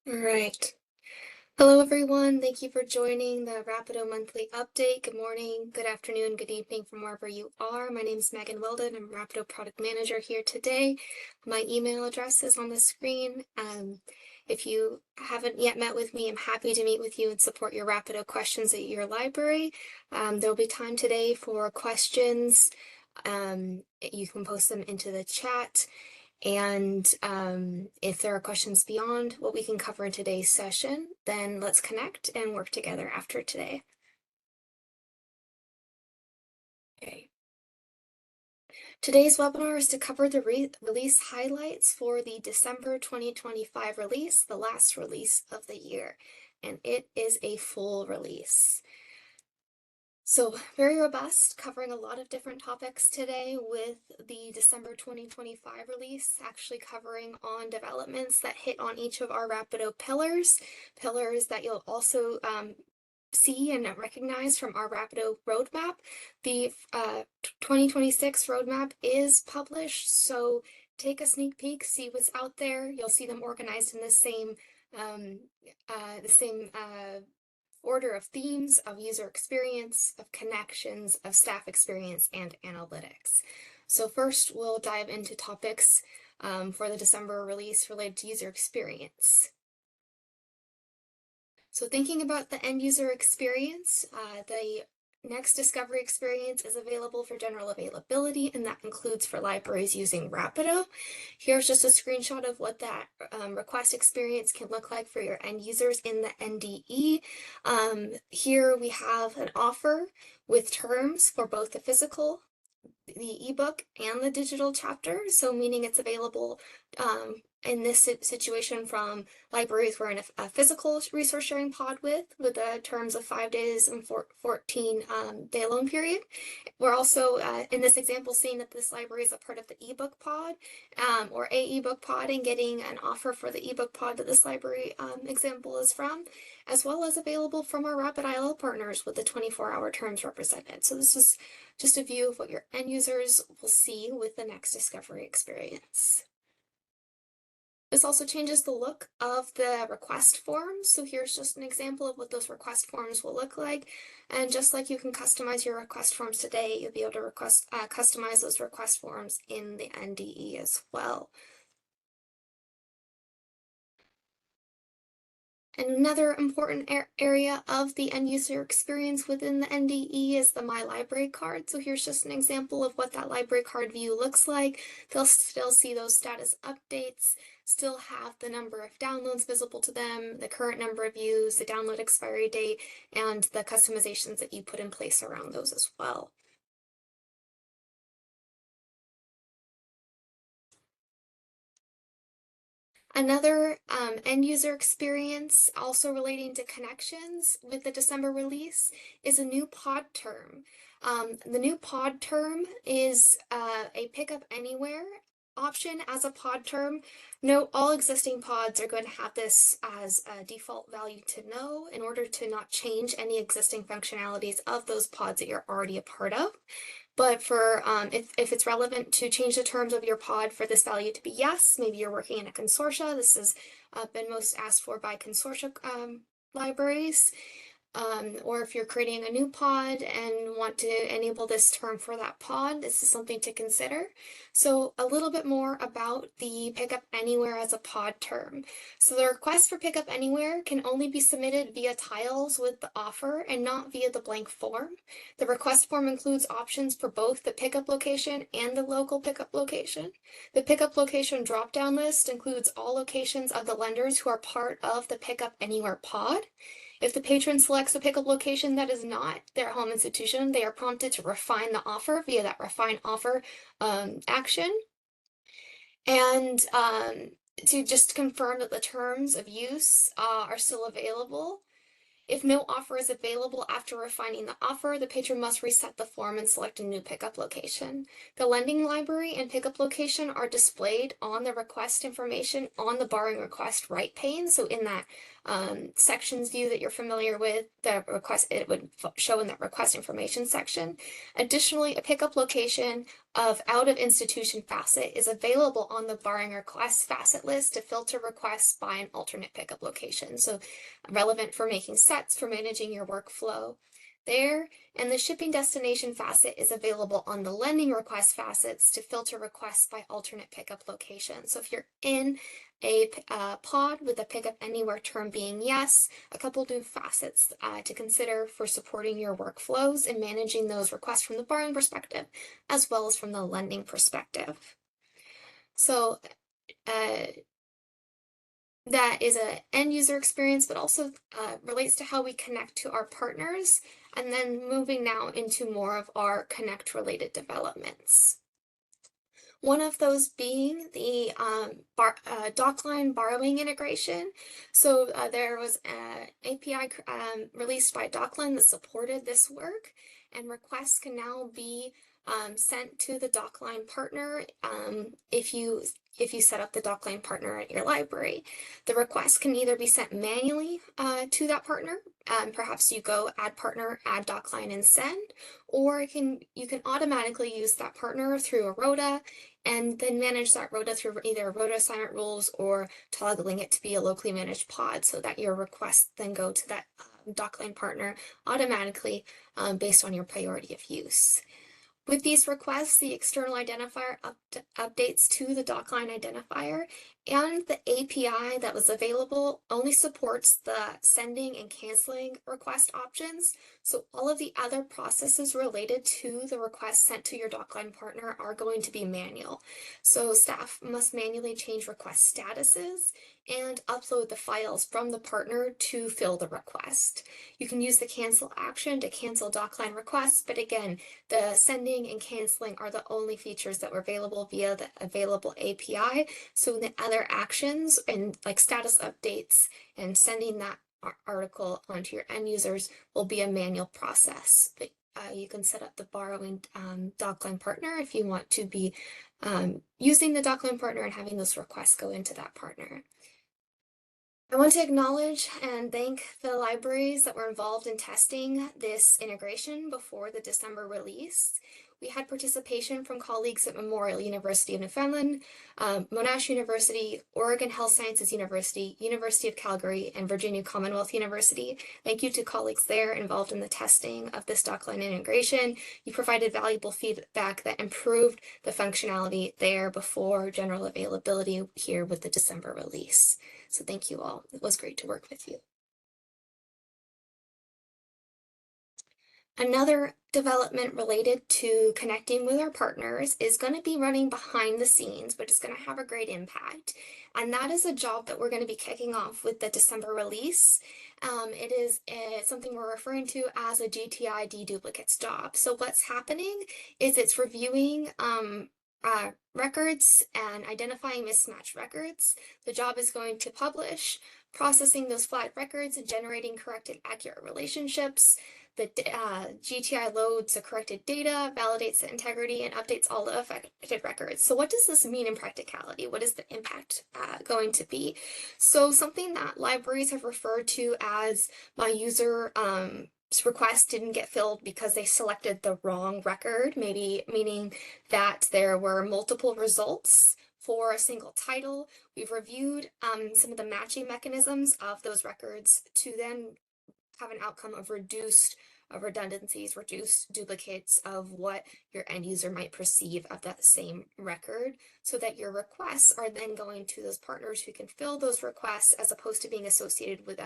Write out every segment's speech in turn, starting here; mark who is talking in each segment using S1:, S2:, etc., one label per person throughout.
S1: All right. Hello, everyone. Thank you for joining the Rapido monthly update. Good morning, good afternoon, good evening from wherever you are. My name is Megan Weldon. I'm Rapido product manager here today. My email address is on the screen. If you haven't yet met with me, I'm happy to meet with you and support your Rapido questions at your library. There'll be time today for questions. You can post them into the chat. And if there are questions beyond what we can cover in today's session, then let's connect and work together after today. Okay. Today's webinar is to cover the release highlights for the December 2025 release, the last release of the year, and it is a full release. So very robust, covering a lot of different topics today with the December 2025 release, actually covering on developments that hit on each of our Rapido pillars that you'll also see and recognize from our Rapido roadmap. The 2026 roadmap is published, so take a sneak peek, see what's out there. You'll see them organized in the same order of themes, of user experience, of connections, of staff experience, and analytics. So first, we'll dive into topics for the December release related to user experience. So thinking about the end user experience, the next discovery experience is available for general availability, and that includes for libraries using Rapido. Here's just a screenshot of what that request experience can look like for your end users in the NDE. Here we have an offer with terms for both the physical, the ebook, and the digital chapter, so meaning it's available in this situation from libraries we're in a physical resource sharing pod with the terms of 5 days and 14 day loan period. We're also in this example seeing that this library is a part of the ebook pod or a ebook pod, and getting an offer for the ebook pod that this library example is from, as well as available from our Rapid IL partners with the 24-hour terms represented. So this is just a view of what your end users will see with the next discovery experience. This also changes the look of the request forms. So here's just an example of what those request forms will look like. And just like you can customize your request forms today, you'll be able to customize those request forms in the NDE as well. And another important area of the end user experience within the NDE is the My Library card. So here's just an example of what that library card view looks like. They'll still see those status updates, still have the number of downloads visible to them, the current number of views, the download expiry date, and the customizations that you put in place around those as well. Another end user experience also relating to connections with the December release is a new pod term. The new pod term is a pickup anywhere option as a pod term. Note all existing pods are going to have this as a default value to no in order to not change any existing functionalities of those pods that you're already a part of. But for if it's relevant to change the terms of your pod for this value to be yes, maybe you're working in a consortia. This has been most asked for by consortia libraries. Or if you're creating a new pod and want to enable this term for that pod, this is something to consider. So a little bit more about the pickup anywhere as a pod term. So the request for pickup anywhere can only be submitted via tiles with the offer and not via the blank form. The request form includes options for both the pickup location and the local pickup location. The pickup location drop-down list includes all locations of the lenders who are part of the pickup anywhere pod. If the patron selects a pickup location that is not their home institution, they are prompted to refine the offer via that refine offer action. And to just confirm that the terms of use are still available. If no offer is available after refining the offer, the patron must reset the form and select a new pickup location. The lending library and pickup location are displayed on the request information on the borrowing request right pane. So in that sections view that you're familiar with, the request, it would show in that request information section. Additionally, a pickup location of out-of-institution facet is available on the borrowing request facet list to filter requests by an alternate pickup location. So relevant for making sets, for managing your workflow there. And the shipping destination facet is available on the lending request facets to filter requests by alternate pickup location. So if you're in a pod with a pickup anywhere term being yes, a couple new facets to consider for supporting your workflows and managing those requests from the borrowing perspective, as well as from the lending perspective. So that is an end user experience, but also relates to how we connect to our partners. And then moving now into more of our connect related developments. One of those being the Dockline borrowing integration. So there was an API released by Dockline that supported this work, and requests can now be sent to the Dockline partner if you set up the Dockline partner at your library. The request can either be sent manually to that partner. Perhaps you go add partner, add Dockline and send, or you can automatically use that partner through a ROTA and then manage that ROTA through either ROTA assignment rules or toggling it to be a locally managed pod so that your requests then go to that Dockline partner automatically based on your priority of use. With these requests, the external identifier updates to the Dockline identifier, and the API that was available only supports the sending and canceling request options. So all of the other processes related to the request sent to your Dockline partner are going to be manual. So staff must manually change request statuses and upload the files from the partner to fill the request. You can use the cancel action to cancel Dockline requests, but again, the sending and canceling are the only features that were available via the available API. So the other actions and like status updates and sending that article onto your end users will be a manual process. But you can set up the borrowing Dockline partner if you want to be using the Dockline partner and having those requests go into that partner. I want to acknowledge and thank the libraries that were involved in testing this integration before the December release. We had participation from colleagues at Memorial University of Newfoundland, Monash University, Oregon Health Sciences University, University of Calgary, and Virginia Commonwealth University. Thank you to colleagues there involved in the testing of this Dockline integration. You provided valuable feedback that improved the functionality there before general availability here with the December release. So thank you all. It was great to work with you. Another development related to connecting with our partners is going to be running behind the scenes, but it's going to have a great impact. And that is a job that we're going to be kicking off with the December release. It is something we're referring to as a GTI deduplicates job. So what's happening is it's reviewing records and identifying mismatched records. The job is going to publish, processing those flagged records and generating corrected accurate relationships. The GTI loads the corrected data, validates the integrity, and updates all the affected records. So what does this mean in practicality? What is the impact going to be? So something that libraries have referred to as my user request didn't get filled because they selected the wrong record, maybe meaning that there were multiple results for a single title. We've reviewed some of the matching mechanisms of those records to then have an outcome of reduced redundancies, reduced duplicates of what your end user might perceive of that same record, so that your requests are then going to those partners who can fill those requests as opposed to being associated with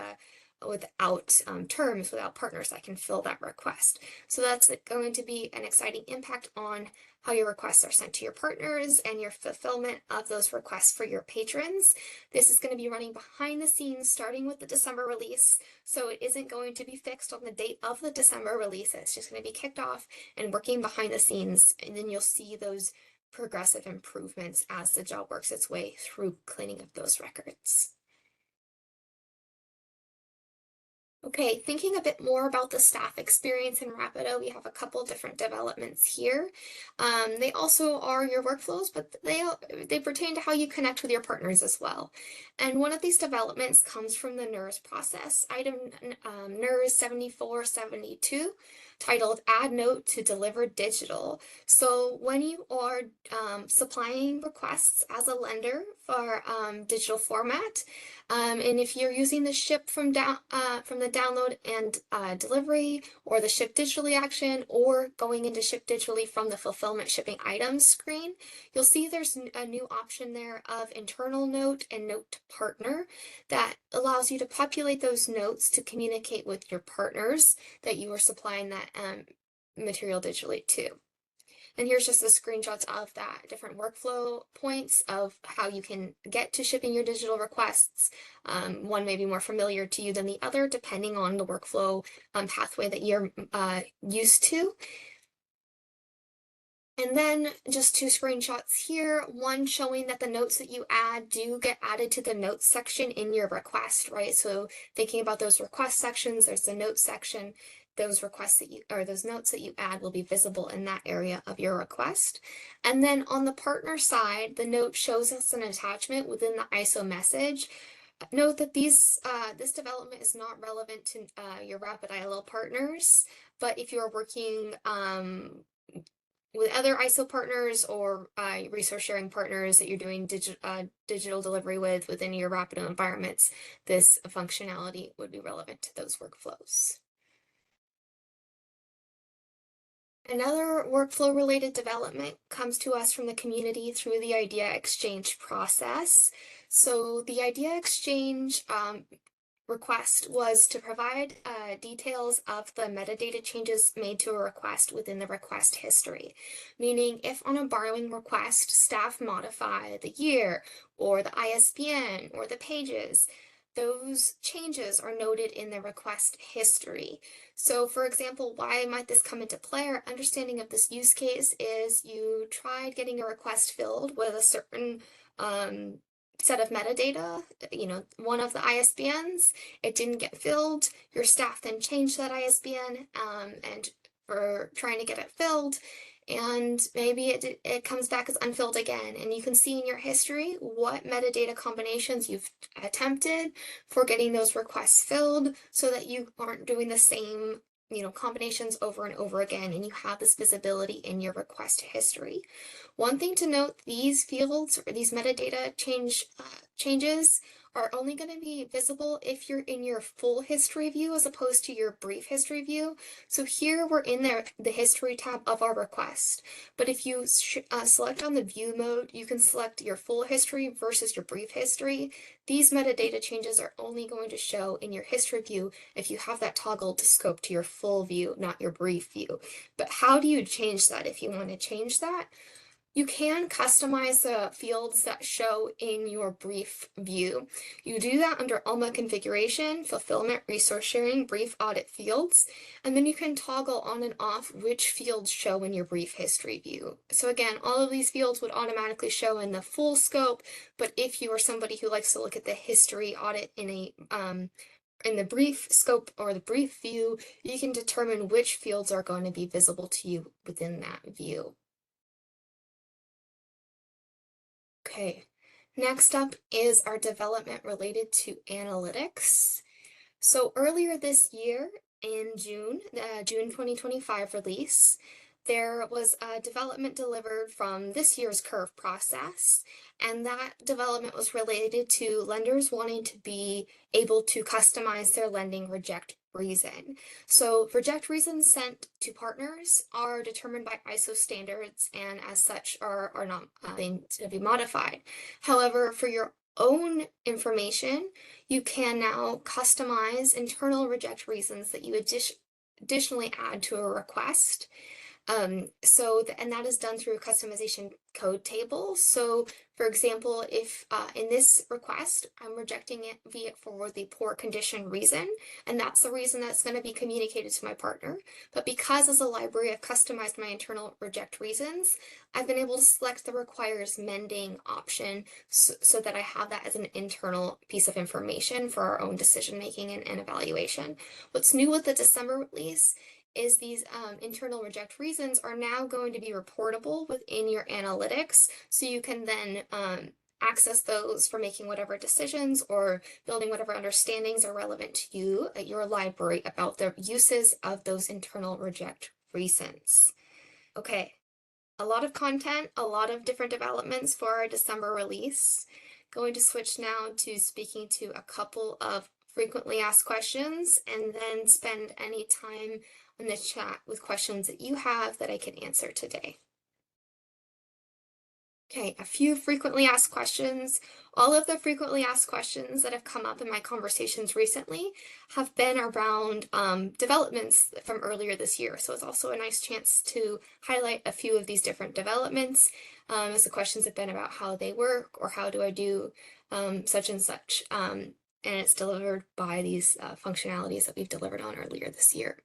S1: without terms, without partners that can fill that request. So that's going to be an exciting impact on how your requests are sent to your partners and your fulfillment of those requests for your patrons. This is going to be running behind the scenes starting with the December release. So it isn't going to be fixed on the date of the December release. It's just going to be kicked off and working behind the scenes. And then you'll see those progressive improvements as the job works its way through cleaning up those records. Okay, thinking a bit more about the staff experience in Rapido, we have a couple different developments here. They also are your workflows, but they pertain to how you connect with your partners as well. And one of these developments comes from the NERS process, item NERS 7472, titled Add Note to Deliver Digital. So when you are supplying requests as a lender for digital format, and if you're using the ship from the download and delivery, or the ship digitally action, or going into ship digitally from the fulfillment shipping items screen, you'll see there's a new option there of internal note and note to partner that allows you to populate those notes to communicate with your partners that you are supplying that material digitally to. And here's just the screenshots of that, different workflow points of how you can get to shipping your digital requests. One may be more familiar to you than the other, depending on the workflow pathway that you're used to. And then just two screenshots here, one showing that the notes that you add do get added to the notes section in your request, right? So thinking about those request sections, there's the notes section. Those requests that you, or those notes that you add, will be visible in that area of your request. And then on the partner side, the note shows us an attachment within the ISO message. Note that this development is not relevant to your Rapid ILL partners, but if you are working with other ISO partners or resource sharing partners that you're doing digital delivery with within your Rapido environments, this functionality would be relevant to those workflows. Another workflow related development comes to us from the community through the idea exchange process. So the idea exchange request was to provide details of the metadata changes made to a request within the request history. Meaning, if on a borrowing request, staff modify the year or the ISBN or the pages, those changes are noted in the request history. So for example, why might this come into play? Our understanding of this use case is you tried getting a request filled with a certain set of metadata, one of the ISBNs, it didn't get filled. Your staff then changed that ISBN and for trying to get it filled, and maybe it comes back as unfilled again. And you can see in your history what metadata combinations you've attempted for getting those requests filled so that you aren't doing the same combinations over and over again, and you have this visibility in your request history. One thing to note, these fields or these metadata changes are only going to be visible if you're in your full history view as opposed to your brief history view. So here we're in the history tab of our request. But if you select on the view mode, you can select your full history versus your brief history. These metadata changes are only going to show in your history view if you have that toggled to scope to your full view, not your brief view. But how do you change that if you want to change that? You can customize the fields that show in your brief view. You do that under ALMA configuration, fulfillment, resource sharing, brief audit fields, and then you can toggle on and off which fields show in your brief history view. So again, all of these fields would automatically show in the full scope, but if you are somebody who likes to look at the history audit in the brief scope or the brief view, you can determine which fields are going to be visible to you within that view. Okay, next up is our development related to analytics. So earlier this year, in June 2025 release, there was a development delivered from this year's curve process, and that development was related to lenders wanting to be able to customize their lending reject reason. So reject reasons sent to partners are determined by ISO standards and as such are not going to be modified. However, for your own information, you can now customize internal reject reasons that you additionally add to a request. And that is done through a customization code table. So for example, if in this request, I'm rejecting it for the poor condition reason, and that's the reason that's going to be communicated to my partner. But because as a library, I've customized my internal reject reasons, I've been able to select the requires mending option so that I have that as an internal piece of information for our own decision making and evaluation. What's new with the December release is these internal reject reasons are now going to be reportable within your analytics. So you can then access those for making whatever decisions or building whatever understandings are relevant to you at your library about the uses of those internal reject reasons. Okay, a lot of content, a lot of different developments for our December release. Going to switch now to speaking to a couple of frequently asked questions and then spend any time in the chat with questions that you have that I can answer today. Okay, a few frequently asked questions. All of the frequently asked questions that have come up in my conversations recently have been around developments from earlier this year. So it's also a nice chance to highlight a few of these different developments, as the questions have been about how they work or how do I do such and such. And it's delivered by these functionalities that we've delivered on earlier this year.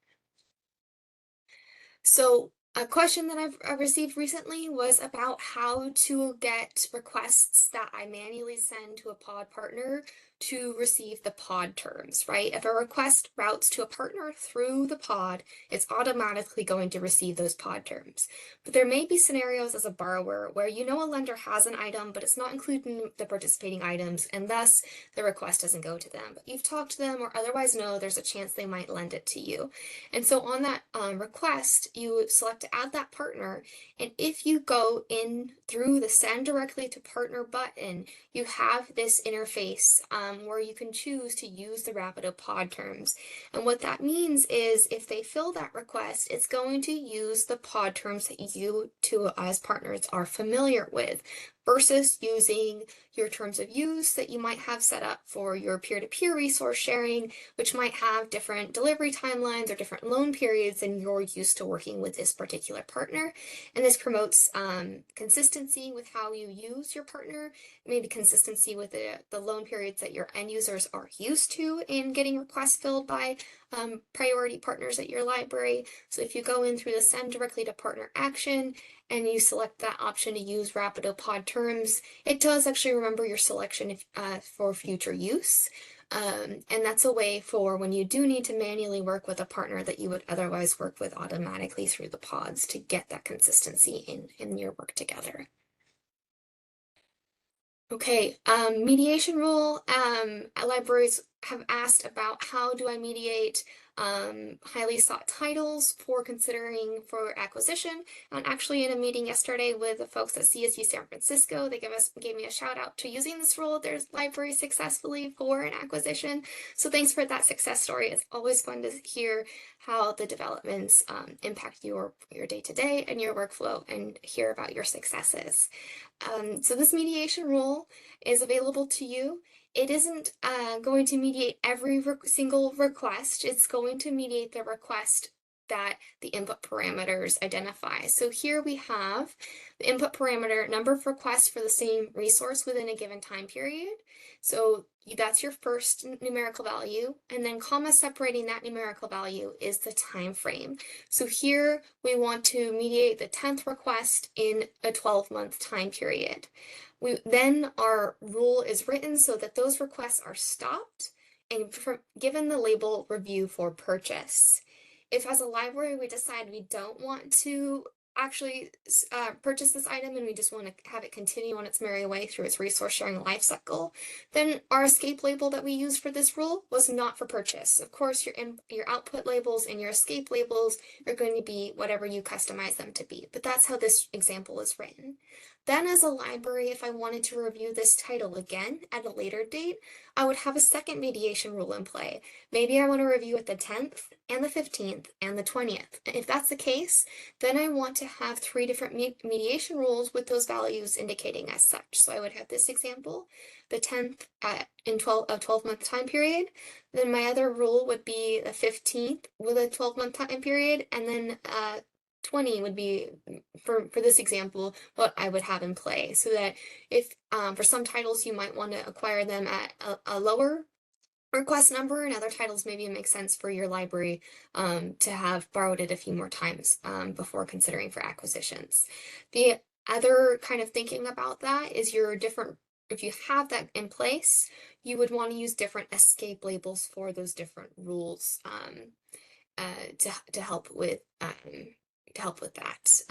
S1: So a question that I've received recently was about how to get requests that I manually send to a pod partner to receive the pod terms, right? If a request routes to a partner through the pod, it's automatically going to receive those pod terms. But there may be scenarios as a borrower where you know a lender has an item, but it's not included in the participating items, and thus the request doesn't go to them. But you've talked to them or otherwise know there's a chance they might lend it to you. And so on that request, you select to add that partner. And if you go in through the send directly to partner button, you have this interface where you can choose to use the Rapido pod terms. And what that means is if they fill that request, it's going to use the pod terms that you two as partners are familiar with, versus using your terms of use that you might have set up for your peer-to-peer resource sharing, which might have different delivery timelines or different loan periods than you're used to working with this particular partner. And this promotes consistency with how you use your partner, maybe consistency with the loan periods that your end users are used to in getting requests filled by priority partners at your library. So if you go in through the send directly to partner action and you select that option to use Rapido pod terms, it does actually remember your selection for future use. And that's a way for when you do need to manually work with a partner that you would otherwise work with automatically through the pods to get that consistency in your work together. Okay, mediation rule. Libraries have asked about how do I mediate highly sought titles for considering for acquisition. And actually in a meeting yesterday with the folks at CSU San Francisco, they gave me a shout out to using this rule at their library successfully for an acquisition. So thanks for that success story. It's always fun to hear how the developments impact your day-to-day and your workflow and hear about your successes. So this mediation rule is available to you. It isn't going to mediate every single request. It's going to mediate the request that the input parameters identify. So here we have the input parameter number of requests for the same resource within a given time period. So that's your first numerical value, and then comma separating that numerical value is the time frame. So here we want to mediate the 10th request in a 12-month time period. Then our rule is written so that those requests are stopped and given the label review for purchase. If as a library we decide we don't want to actually purchase this item and we just want to have it continue on its merry way through its resource sharing life cycle, then our escape label that we used for this rule was not for purchase. Of course, your output labels and your escape labels are going to be whatever you customize them to be, but that's how this example is written. Then as a library, if I wanted to review this title again at a later date, I would have a second mediation rule in play. Maybe I want to review it the 10th and the 15th and the 20th. And if that's the case, then I want to have 3 different mediation rules with those values indicating as such. So I would have this example, the 10th in 12-month time period. Then my other rule would be the 15th with a 12-month time period, and then 20 would be, for this example, what I would have in play, so that if for some titles you might want to acquire them at a lower request number, and other titles maybe it makes sense for your library to have borrowed it a few more times before considering for acquisitions. The other kind of thinking about that is if you have that in place, you would want to use different escape labels for those different rules to help with help with that.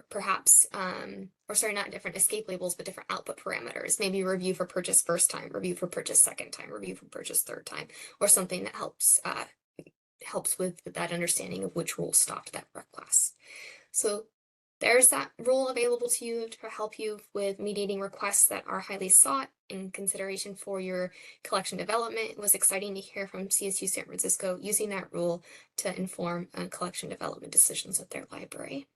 S1: Perhaps, or sorry, not different escape labels, but different output parameters. Maybe review for purchase first time, review for purchase second time, review for purchase third time, or something that helps with that understanding of which rule stopped that request. So there's that rule available to you to help you with mediating requests that are highly sought in consideration for your collection development. It was exciting to hear from CSU San Francisco using that rule to inform collection development decisions at their library.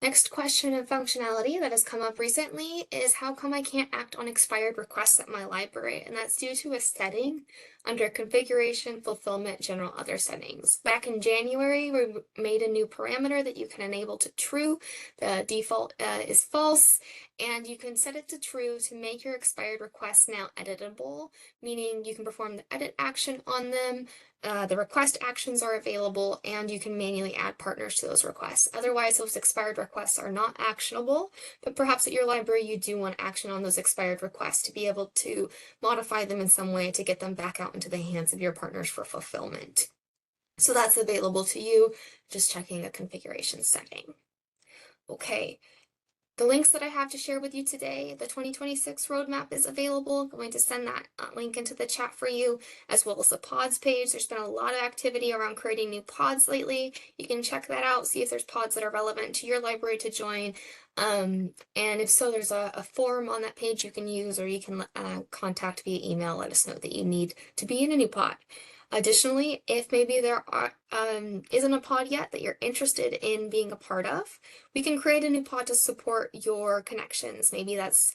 S1: Next question of functionality that has come up recently is how come I can't act on expired requests at my library? And that's due to a setting under configuration, fulfillment, general other settings. Back in January, we made a new parameter that you can enable to true. The default is false, and you can set it to true to make your expired requests now editable, meaning you can perform the edit action on them. The request actions are available, and you can manually add partners to those requests. Otherwise, those expired requests are not actionable, but perhaps at your library you do want action on those expired requests to be able to modify them in some way to get them back out into the hands of your partners for fulfillment. So that's available to you, just checking a configuration setting. Okay. The links that I have to share with you today, the 2026 roadmap is available. I'm going to send that link into the chat for you, as well as the pods page. There's been a lot of activity around creating new pods lately. You can check that out, see if there's pods that are relevant to your library to join. And if so, there's a form on that page you can use, or you can contact via email, let us know that you need to be in a new pod. Additionally, if maybe there isn't a pod yet that you're interested in being a part of, we can create a new pod to support your connections. Maybe that's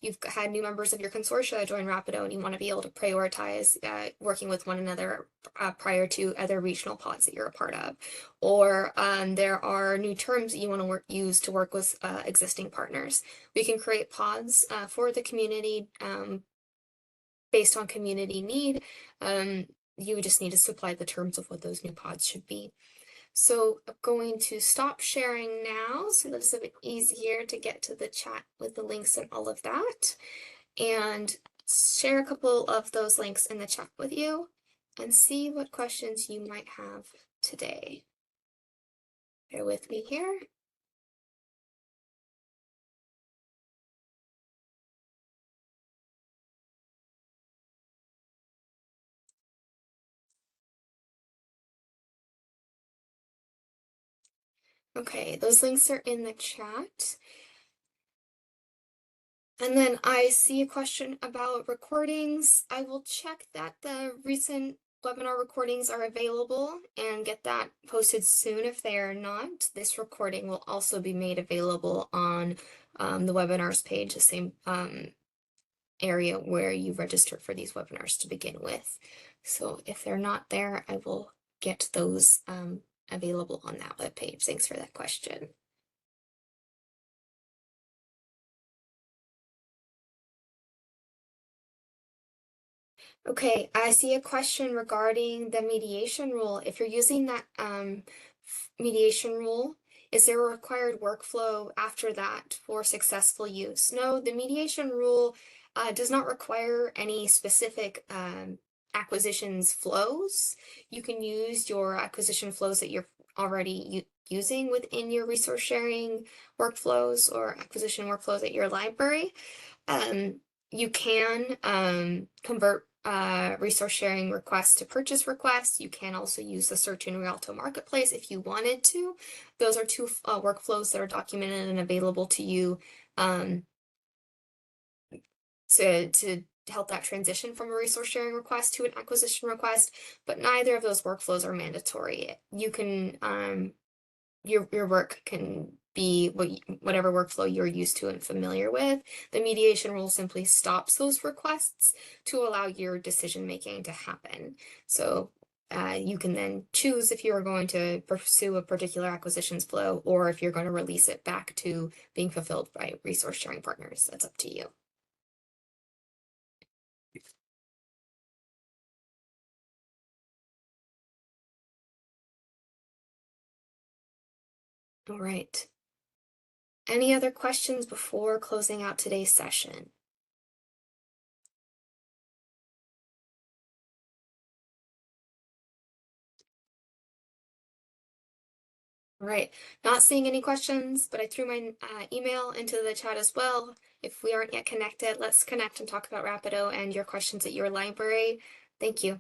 S1: you've had new members of your consortia join Rapido and you want to be able to prioritize working with one another prior to other regional pods that you're a part of. Or there are new terms that you want to use to work with existing partners. We can create pods for the community based on community need. You just need to supply the terms of what those new pods should be. So I'm going to stop sharing now so that it's a bit easier to get to the chat with the links and all of that. And share a couple of those links in the chat with you and see what questions you might have today. Bear with me here. Okay, those links are in the chat. And then I see a question about recordings. I will check that the recent webinar recordings are available and get that posted soon. If they are not, this recording will also be made available on the webinars page, the same area where you registered for these webinars to begin with. So if they're not there, I will get those available on that webpage. Thanks for that question. Okay, I see a question regarding the mediation rule. If you're using that mediation rule, is there a required workflow after that for successful use? No, the mediation rule does not require any specific acquisitions flows. You can use your acquisition flows that you're already using within your resource sharing workflows or acquisition workflows at your library. You can convert resource sharing requests to purchase requests. You can also use the search in Rialto Marketplace if you wanted to. Those are two workflows that are documented and available to you to help that transition from a resource sharing request to an acquisition request, but neither of those workflows are mandatory. You can your work can be whatever workflow you're used to and familiar with. The mediation rule simply stops those requests to allow your decision making to happen. So you can then choose if you're going to pursue a particular acquisitions flow or if you're going to release it back to being fulfilled by resource sharing partners. That's up to you. All right. Any other questions before closing out today's session? All right, not seeing any questions, but I threw my email into the chat as well. If we aren't yet connected, let's connect and talk about Rapido and your questions at your library. Thank you.